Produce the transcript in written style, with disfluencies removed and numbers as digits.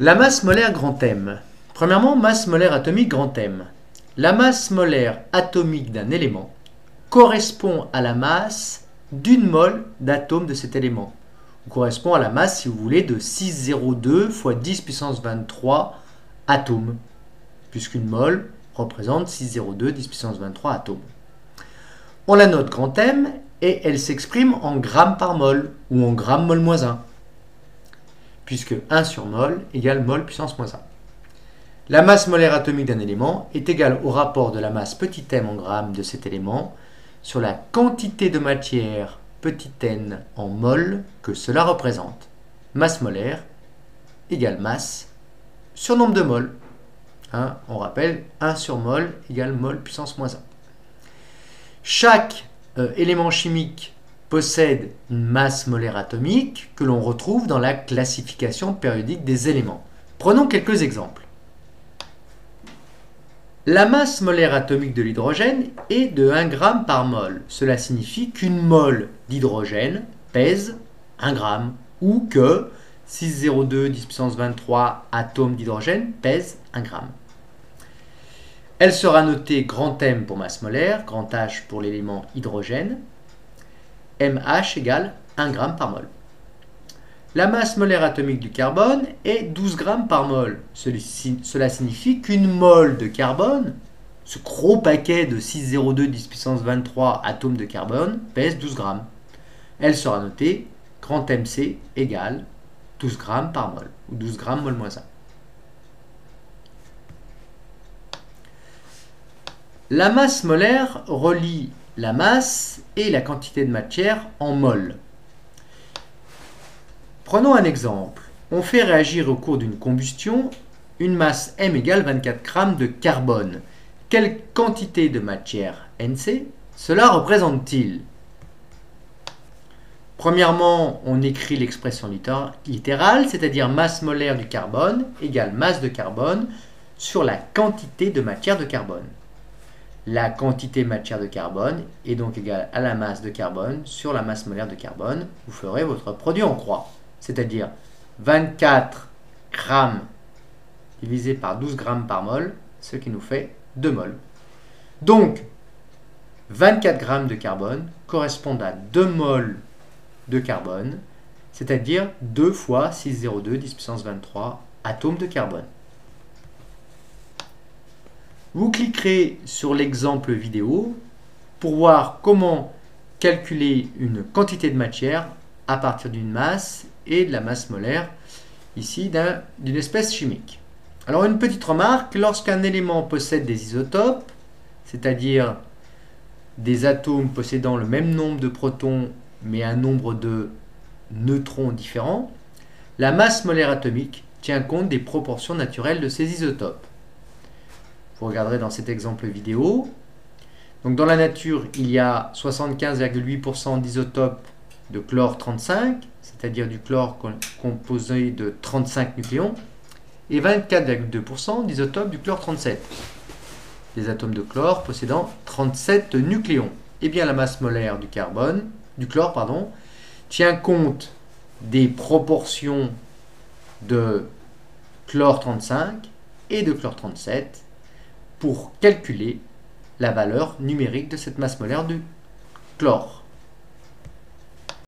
La masse molaire grand M. Premièrement, masse molaire atomique grand M. La masse molaire atomique d'un élément correspond à la masse d'une mole d'atome de cet élément. Ou correspond à la masse, si vous voulez, de 602 fois 10 puissance 23 atomes, puisqu'une mole représente 602 10 puissance 23 atomes. On la note grand M et elle s'exprime en grammes par mol ou en grammes mol moins 1, puisque 1 sur mol égale mol puissance moins 1. La masse molaire atomique d'un élément est égale au rapport de la masse petit m en grammes de cet élément sur la quantité de matière petit n en mol que cela représente. Masse molaire égale masse sur nombre de moles. On rappelle, 1 sur mol égale mol puissance moins 1. Chaque élément chimique possède une masse molaire atomique que l'on retrouve dans la classification périodique des éléments. Prenons quelques exemples. La masse molaire atomique de l'hydrogène est de 1 g par mol. Cela signifie qu'une mole d'hydrogène pèse 1 g ou que 602 10 puissance 23 atomes d'hydrogène pèsent 1 g. Elle sera notée grand M pour masse molaire, grand H pour l'élément hydrogène, MH égale 1 g par mol. La masse molaire atomique du carbone est 12 g par mol. Cela signifie qu'une mole de carbone, ce gros paquet de 602 10 puissance 23 atomes de carbone, pèse 12 g. Elle sera notée grand MC égale 12 g par mol, ou 12 g mol moins 1. La masse molaire relie la masse et la quantité de matière en mol. Prenons un exemple. On fait réagir au cours d'une combustion une masse M égale 24 g de carbone. Quelle quantité de matière NC cela représente-t-il? Premièrement, on écrit l'expression littérale, c'est-à-dire masse molaire du carbone égale masse de carbone sur la quantité de matière de carbone. La quantité matière de carbone est donc égale à la masse de carbone sur la masse molaire de carbone. Vous ferez votre produit en croix, c'est-à-dire 24 g divisé par 12 g par mol, ce qui nous fait 2 mol. Donc, 24 g de carbone correspondent à 2 mol de carbone, c'est-à-dire 2 fois 602 10 puissance 23 atomes de carbone. Vous cliquerez sur l'exemple vidéo pour voir comment calculer une quantité de matière à partir d'une masse et de la masse molaire, ici d'une espèce chimique. Alors une petite remarque, lorsqu'un élément possède des isotopes, c'est-à-dire des atomes possédant le même nombre de protons mais un nombre de neutrons différents, la masse molaire atomique tient compte des proportions naturelles de ces isotopes. Vous regarderez dans cet exemple vidéo. Donc dans la nature, il y a 75,8% d'isotopes de chlore 35, c'est-à-dire du chlore composé de 35 nucléons, et 24,2% d'isotopes du chlore 37, des atomes de chlore possédant 37 nucléons. Et bien la masse molaire du chlore, tient compte des proportions de chlore 35 et de chlore 37 pour calculer la valeur numérique de cette masse molaire du chlore.